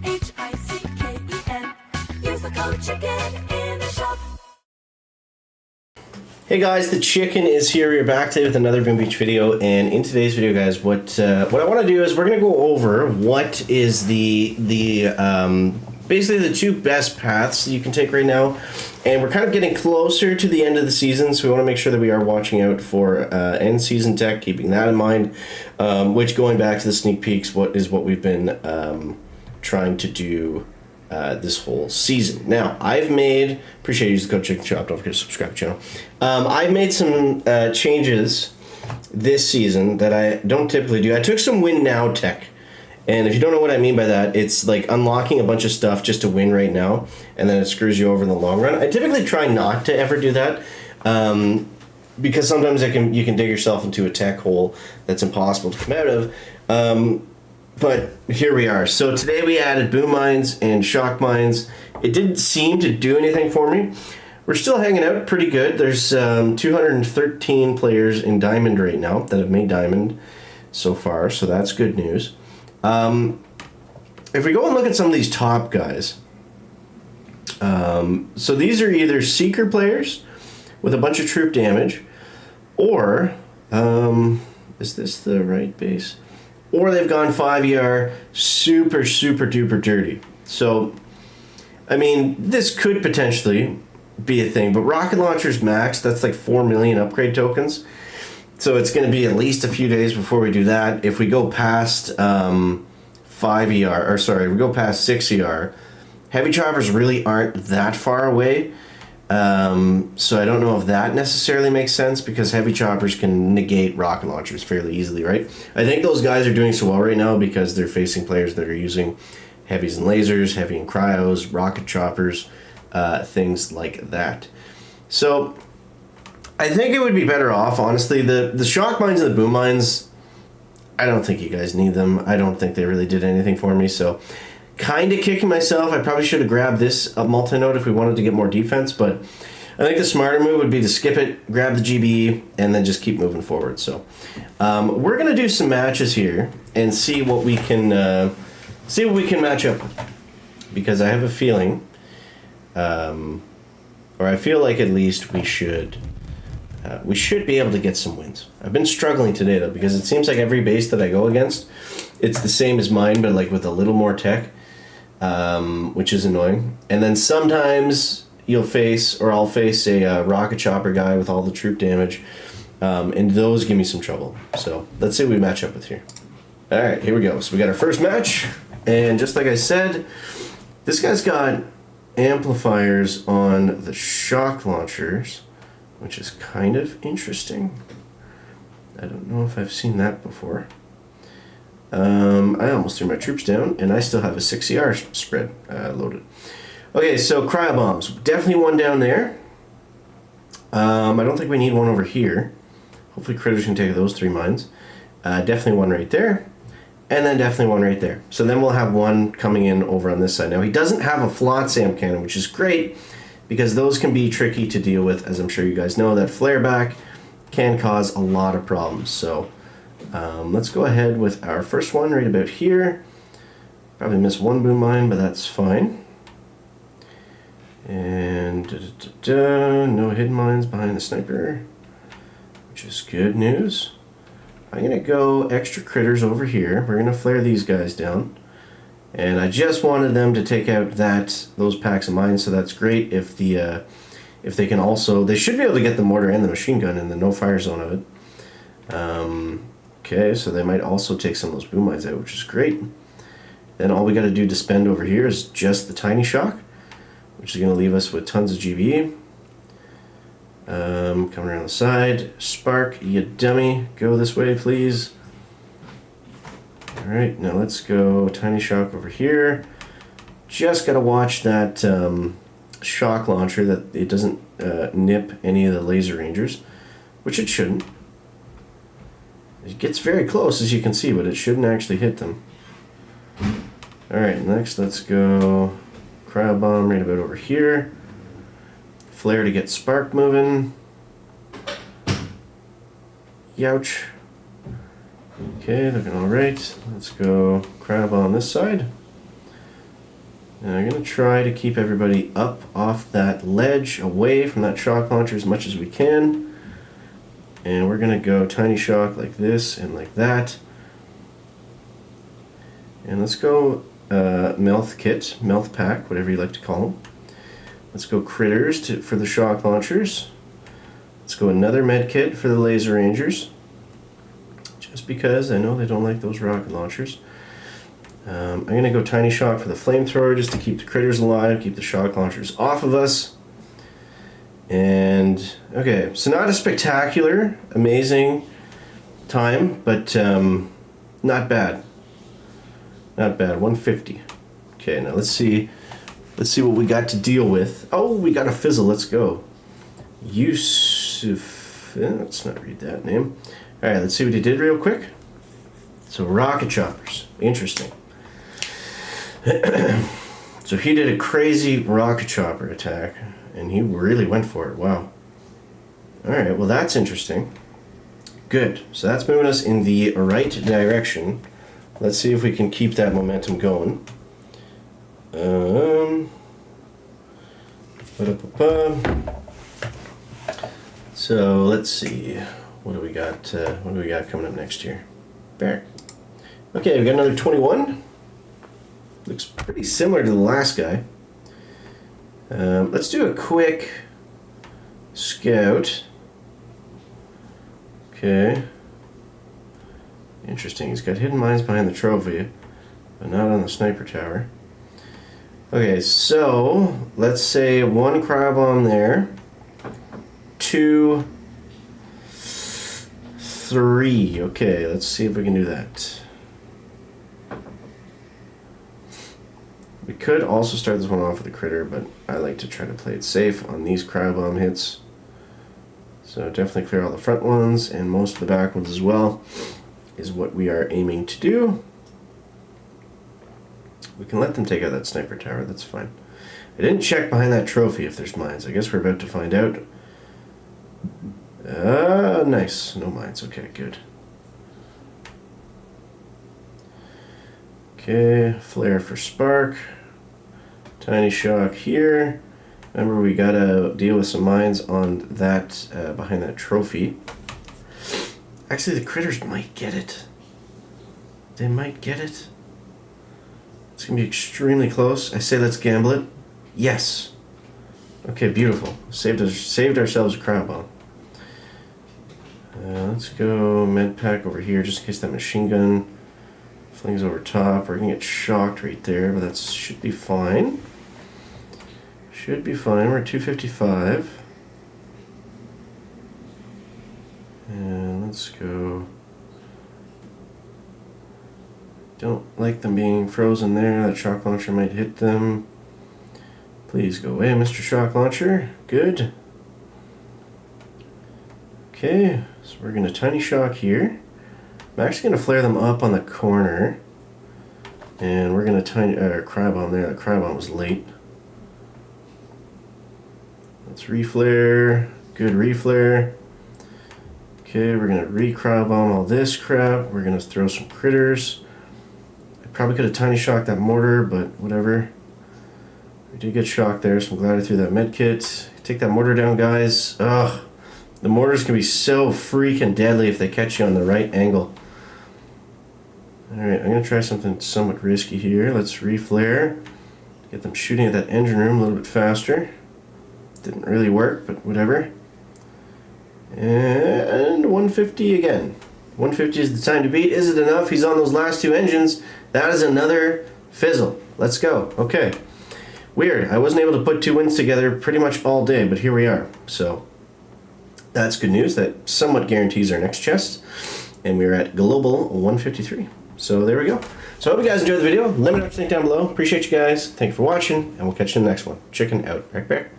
CHICKEN. Use the code CHICKEN in the shop. Hey guys, the Chicken is here. We're back today with another Boom Beach video, and in today's video, guys, what I want to do is we're going to go over what is the basically the two best paths that you can take right now, and we're kind of getting closer to the end of the season, so we want to make sure that we are watching out for end season tech, keeping that in mind. Which, going back to the sneak peeks, what we've been trying to do this whole season. Now, I've made, appreciate you use the code Chicken Shop, don't forget to subscribe to the channel. I've made some changes this season that I don't typically do. I took some win now tech, and if you don't know what I mean by that, it's like unlocking a bunch of stuff just to win right now, and then it screws you over in the long run. I typically try not to ever do that, because sometimes you can dig yourself into a tech hole that's impossible to come out of. But here we are. So today we added boom mines and shock mines. It didn't seem to do anything for me. We're still hanging out pretty good. There's 213 players in Diamond right now that have made Diamond so far, so that's good news. If we go and look at some of these top guys, so these are either Seeker players with a bunch of troop damage, or is this the right base? Or they've gone 5ER super duper dirty. So, I mean, this could potentially be a thing, but rocket launchers max, that's like 4 million upgrade tokens. So it's going to be at least a few days before we do that. If we go past 5ER, or sorry, we go past 6ER, heavy choppers really aren't that far away. So I don't know if that necessarily makes sense, because heavy choppers can negate rocket launchers fairly easily, right? I think those guys are doing so well right now because they're facing players that are using heavies and lasers, heavy and cryos, rocket choppers, things like that. So I think it would be better off, honestly. The shock mines and the boom mines, I don't think you guys need them. I don't think they really did anything for me, so kind of kicking myself. I probably should have grabbed this multi-node if we wanted to get more defense, but I think the smarter move would be to skip it, grab the GBE, and then just keep moving forward. So we're gonna do some matches here and see what we can match up with, because I have a feeling, or I feel like at least we should be able to get some wins. I've been struggling today though, because it seems like every base that I go against, it's the same as mine, but like with a little more tech. Which is annoying. And then sometimes I'll face a rocket chopper guy with all the troop damage, and those give me some trouble. So let's see what we match up with here. Alright, here we go. So we got our first match, and just like I said, this guy's got amplifiers on the shock launchers, which is kind of interesting. I don't know if I've seen that before. I almost threw my troops down, and I still have a 6ER spread loaded. Okay, so cryo bombs. Definitely one down there. I don't think we need one over here. Hopefully critters can take those 3 mines. Definitely one right there. And then definitely one right there. So then we'll have one coming in over on this side. Now, he doesn't have a Flotsam cannon, which is great, because those can be tricky to deal with. As I'm sure you guys know, that flare back can cause a lot of problems. So let's go ahead with our first one right about here. Probably missed one boom mine, but that's fine. And no hidden mines behind the sniper, which is good news. I'm going to go extra critters over here. We're going to flare these guys down. And I just wanted them to take out those packs of mines, so that's great. If they can also, they should be able to get the mortar and the machine gun in the no fire zone of it. Okay, so they might also take some of those boom mines out, which is great. Then all we got to do to spend over here is just the tiny shock, which is going to leave us with tons of GBE. Coming around the side. Spark, you dummy. Go this way, please. Alright, now let's go tiny shock over here. Just got to watch that shock launcher, that it doesn't nip any of the laser rangers, which it shouldn't. It gets very close, as you can see, but it shouldn't actually hit them. Alright, next let's go cryo bomb right about over here. Flare to get spark moving. Youch. Okay, looking alright. Let's go cryo bomb this side. Now I'm going to try to keep everybody up off that ledge, away from that shock launcher as much as we can. And we're going to go tiny shock like this and like that. And let's go Melth kit, Melth pack, whatever you like to call them. Let's go critters for the shock launchers. Let's go another med kit for the laser rangers. Just because I know they don't like those rocket launchers. I'm going to go tiny shock for the flamethrower just to keep the critters alive, keep the shock launchers off of us. And, okay, so not a spectacular, amazing time, but not bad. Not bad, 150. Okay, now let's see what we got to deal with. Oh, we got a fizzle, let's go. Yusuf, let's not read that name. Alright, let's see what he did real quick. So rocket choppers, interesting. So he did a crazy rocket chopper attack, and he really went for it. Wow. Alright, well that's interesting. Good. So that's moving us in the right direction. Let's see if we can keep that momentum going. So let's see. What do we got? What do we got coming up next year? Back. Okay, we got another 21. Looks pretty similar to the last guy. Let's do a quick scout. Okay. Interesting. He's got hidden mines behind the trophy, but not on the sniper tower. Okay, so let's say 1 cryo bomb there. 2, 3. Okay, let's see if we can do that. We could also start this one off with a critter, but I like to try to play it safe on these cryo bomb hits. So definitely clear all the front ones and most of the back ones as well is what we are aiming to do. We can let them take out that sniper tower, that's fine. I didn't check behind that trophy if there's mines. I guess we're about to find out. Nice. No mines. Okay, good. Okay, flare for spark. Tiny shock here. Remember, we gotta deal with some mines on that, behind that trophy. Actually, the critters might get it. They might get it. It's gonna be extremely close. I say let's gamble it. Yes. Okay, beautiful. Saved ourselves a cryo bomb. Let's go med pack over here just in case that machine gun flings over top. We're gonna get shocked right there, but that should be fine. Should be fine. We're at 255. And let's go. Don't like them being frozen there. That shock launcher might hit them. Please go away, Mr. Shock Launcher. Good. Okay, so we're going to tiny shock here. I'm actually going to flare them up on the corner. And we're going to tiny cryo bomb there. The cryo bomb was late. Let's reflare. Good reflare. Okay, we're going to re-cryo bomb all this crap. We're going to throw some critters. I probably could have tiny shocked that mortar, but whatever. We did get shocked there, so I'm glad I threw that med kit. Take that mortar down, guys. Ugh. The mortars can be so freaking deadly if they catch you on the right angle. Alright, I'm going to try something somewhat risky here. Let's reflare. Get them shooting at that engine room a little bit faster. Didn't really work, but whatever. And 150 again. 150 is the time to beat. Is it enough? He's on those last 2 engines. That is another fizzle. Let's go. Okay. Weird. I wasn't able to put 2 wins together pretty much all day, but here we are. So that's good news. That somewhat guarantees our next chest. And we're at global 153. So there we go. So I hope you guys enjoyed the video. Let me know what you think down below. Appreciate you guys. Thank you for watching, and we'll catch you in the next one. Chicken out. Right back.